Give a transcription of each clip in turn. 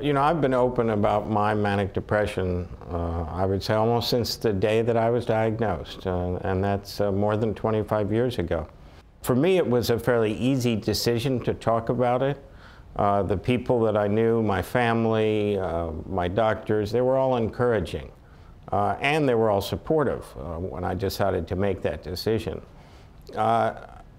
You know, I've been open about my manic depression, I would say almost since the day that I was diagnosed, and that's more than 25 years ago. For me, it was a fairly easy decision to talk about it. The people that I knew, my family, my doctors, they were all encouraging, and they were all supportive when I decided to make that decision.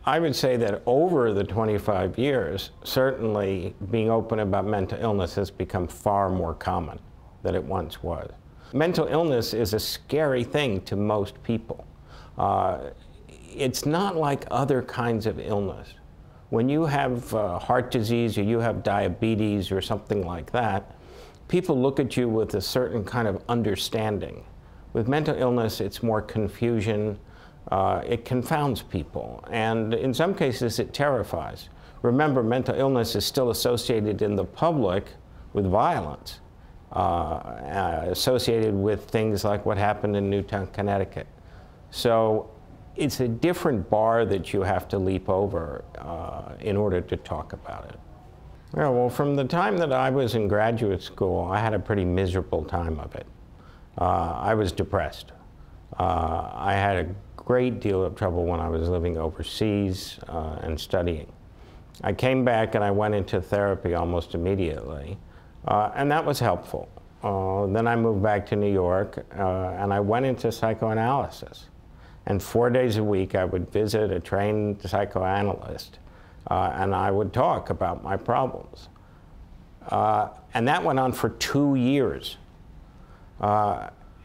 I would say that over the 25 years, certainly being open about mental illness has become far more common than it once was. Mental illness is a scary thing to most people. It's not like other kinds of illness. When you have heart disease or you have diabetes or something like that, people look at you with a certain kind of understanding. With mental illness, it's more confusion. It confounds people, and in some cases it terrifies. Remember, mental illness is still associated in the public with violence, associated with things like what happened in Newtown, Connecticut. So it's a different bar that you have to leap over in order to talk about it. Yeah, well, from the time that I was in graduate school, I had a pretty miserable time of it. I was depressed. I had a great deal of trouble when I was living overseas and studying. I came back and I went into therapy almost immediately, and that was helpful. Then I moved back to New York and I went into psychoanalysis. And 4 days a week I would visit a trained psychoanalyst and I would talk about my problems. And that went on for 2 years.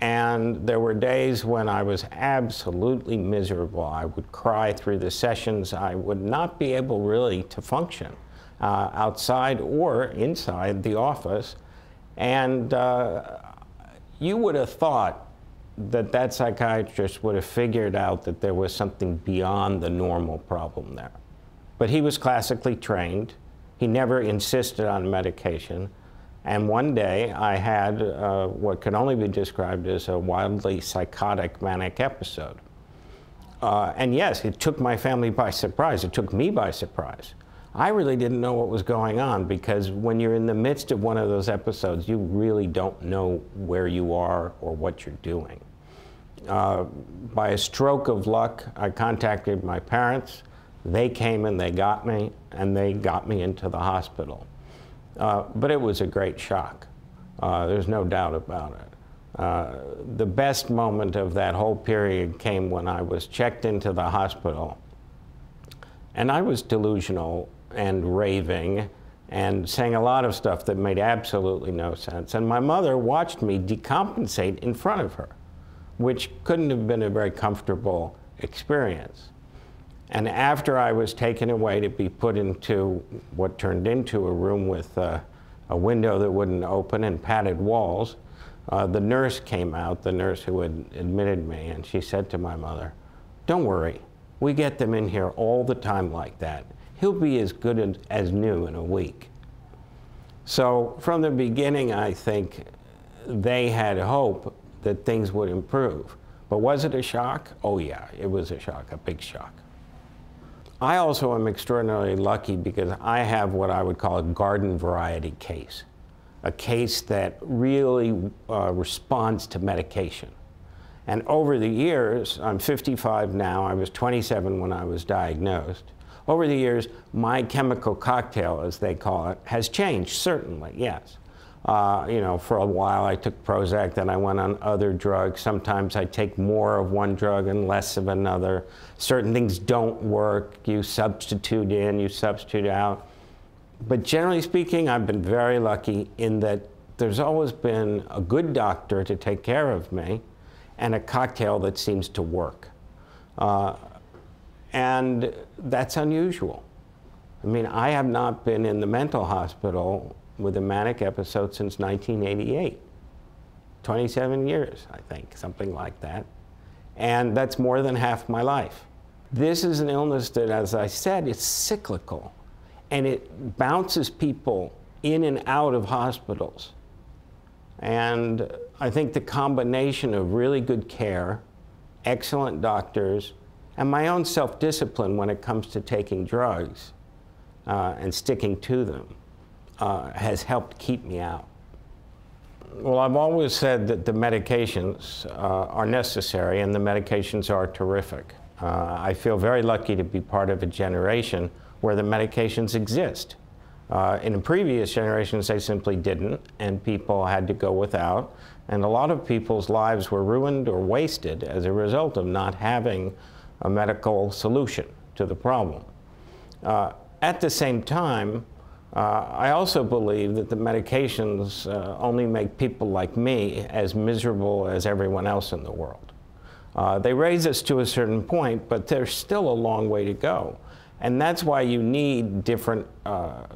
And there were days when I was absolutely miserable. I would cry through the sessions. I would not be able really to function outside or inside the office. And you would have thought that that psychiatrist would have figured out that there was something beyond the normal problem there. But he was classically trained. He never insisted on medication. And one day I had what can only be described as a wildly psychotic manic episode. And yes, it took my family by surprise. It took me by surprise. I really didn't know what was going on, because when you're in the midst of one of those episodes, you really don't know where you are or what you're doing. By a stroke of luck, I contacted my parents. They came and they got me into the hospital. But it was a great shock. There's no doubt about it. The best moment of that whole period came when I was checked into the hospital. And I was delusional and raving and saying a lot of stuff that made absolutely no sense. And my mother watched me decompensate in front of her, which couldn't have been a very comfortable experience. And after I was taken away to be put into what turned into a room with a window that wouldn't open and padded walls, the nurse came out, the nurse who had admitted me, and she said to my mother, "Don't worry, we get them in here all the time like that. He'll be as good as new in a week." So from the beginning, I think they had hope that things would improve. But was it a shock? Oh yeah, it was a shock, a big shock. I also am extraordinarily lucky because I have what I would call a garden variety case, a case that really responds to medication. And over the years, I'm 55 now, I was 27 when I was diagnosed. Over the years, my chemical cocktail, as they call it, has changed, certainly, yes. You know, for a while I took Prozac, then I went on other drugs. Sometimes I take more of one drug and less of another. Certain things don't work. You substitute in, you substitute out. But generally speaking, I've been very lucky in that there's always been a good doctor to take care of me and a cocktail that seems to work. And that's unusual. I mean, I have not been in the mental hospital with a manic episode since 1988. 27 years, I think, something like that. And that's more than half my life. This is an illness that, as I said, it's cyclical. And it bounces people in and out of hospitals. And I think the combination of really good care, excellent doctors, and my own self-discipline when it comes to taking drugs and sticking to them has helped keep me out. Well, I've always said that the medications are necessary, and the medications are terrific. I feel very lucky to be part of a generation where the medications exist. In the previous generations, they simply didn't, and people had to go without. And a lot of people's lives were ruined or wasted as a result of not having a medical solution to the problem. At the same time, I also believe that the medications only make people like me as miserable as everyone else in the world. They raise us to a certain point, but there's still a long way to go. And that's why you need different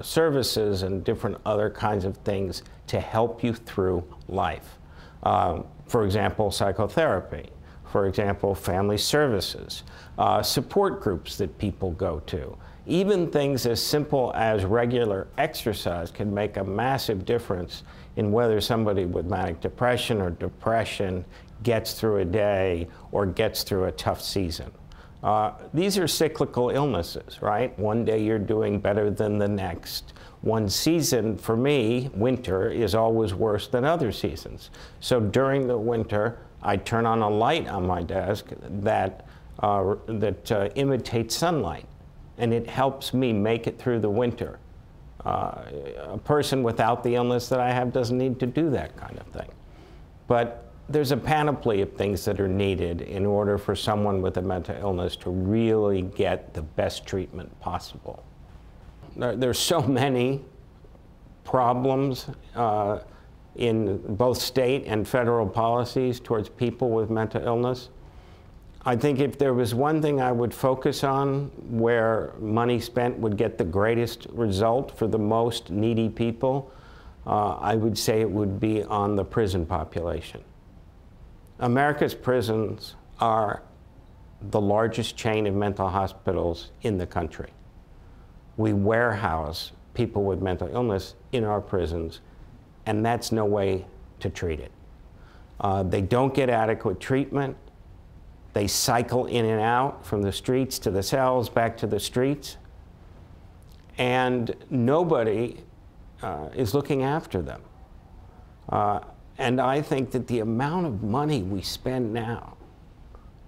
services and different other kinds of things to help you through life. For example, psychotherapy. For example, family services, support groups that people go to. Even things as simple as regular exercise can make a massive difference in whether somebody with manic depression or depression gets through a day or gets through a tough season. These are cyclical illnesses, right? One day you're doing better than the next. One season, for me, winter, is always worse than other seasons. So during the winter, I turn on a light on my desk that imitates sunlight, and it helps me make it through the winter. A person without the illness that I have doesn't need to do that kind of thing. But there's a panoply of things that are needed in order for someone with a mental illness to really get the best treatment possible. There's so many problems in both state and federal policies towards people with mental illness. I think if there was one thing I would focus on where money spent would get the greatest result for the most needy people, I would say it would be on the prison population. America's prisons are the largest chain of mental hospitals in the country. We warehouse people with mental illness in our prisons, and that's no way to treat it. They don't get adequate treatment. They cycle in and out from the streets to the cells, back to the streets, and nobody is looking after them. And I think that the amount of money we spend now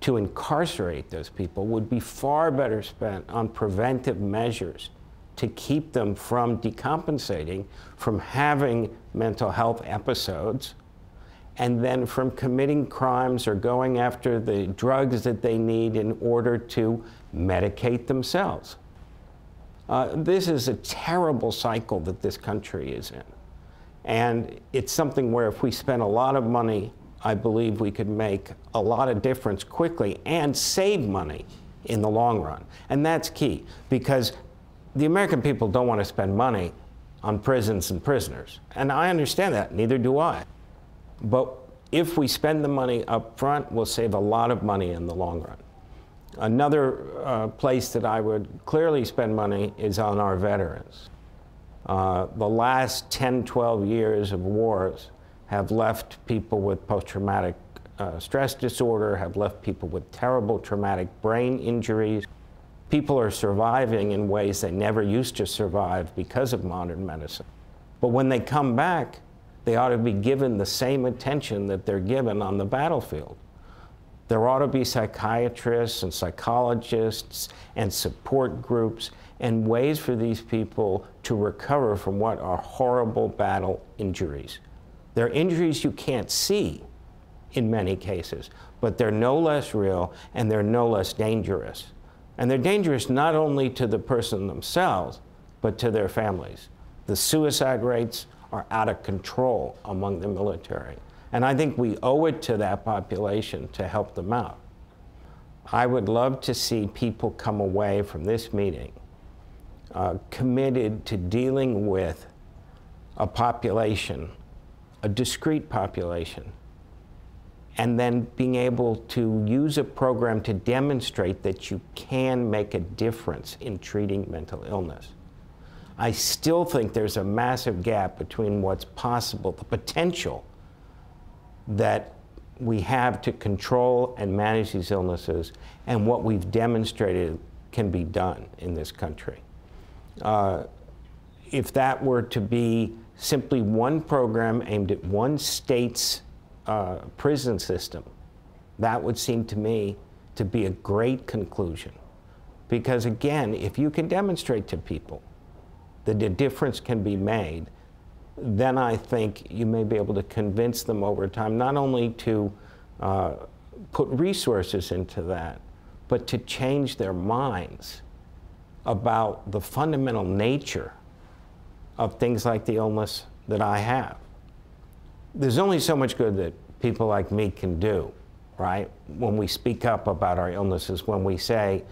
to incarcerate those people would be far better spent on preventive measures to keep them from decompensating, from having mental health episodes, and then from committing crimes or going after the drugs that they need in order to medicate themselves. This is a terrible cycle that this country is in. And it's something where if we spend a lot of money, I believe we could make a lot of difference quickly and save money in the long run. And that's key, because the American people don't want to spend money on prisons and prisoners. And I understand that, neither do I. But if we spend the money up front, we'll save a lot of money in the long run. Another place that I would clearly spend money is on our veterans. The last 10, 12 years of wars have left people with post-traumatic stress disorder, have left people with terrible traumatic brain injuries. People are surviving in ways they never used to survive because of modern medicine. But when they come back, they ought to be given the same attention that they're given on the battlefield. There ought to be psychiatrists and psychologists and support groups and ways for these people to recover from what are horrible battle injuries. They're injuries you can't see in many cases, but they're no less real and they're no less dangerous. And they're dangerous not only to the person themselves, but to their families. The suicide rates are out of control among the military. And I think we owe it to that population to help them out. I would love to see people come away from this meeting committed to dealing with a population, a discrete population, and then being able to use a program to demonstrate that you can make a difference in treating mental illness. I still think there's a massive gap between what's possible, the potential that we have to control and manage these illnesses, and what we've demonstrated can be done in this country. If that were to be simply one program aimed at one state's prison system, that would seem to me to be a great conclusion. Because again, if you can demonstrate to people that a difference can be made, then I think you may be able to convince them over time not only to put resources into that, but to change their minds about the fundamental nature of things like the illness that I have. There's only so much good that people like me can do, right? When we speak up about our illnesses, when we say,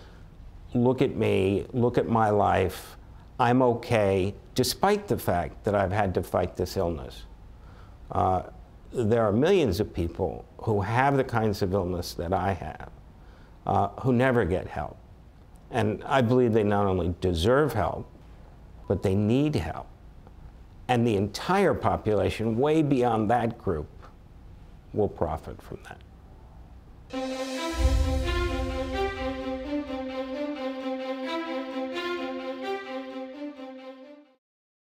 look at me, look at my life, I'm okay, despite the fact that I've had to fight this illness. There are millions of people who have the kinds of illness that I have, who never get help. And I believe they not only deserve help, but they need help. And the entire population, way beyond that group, will profit from that.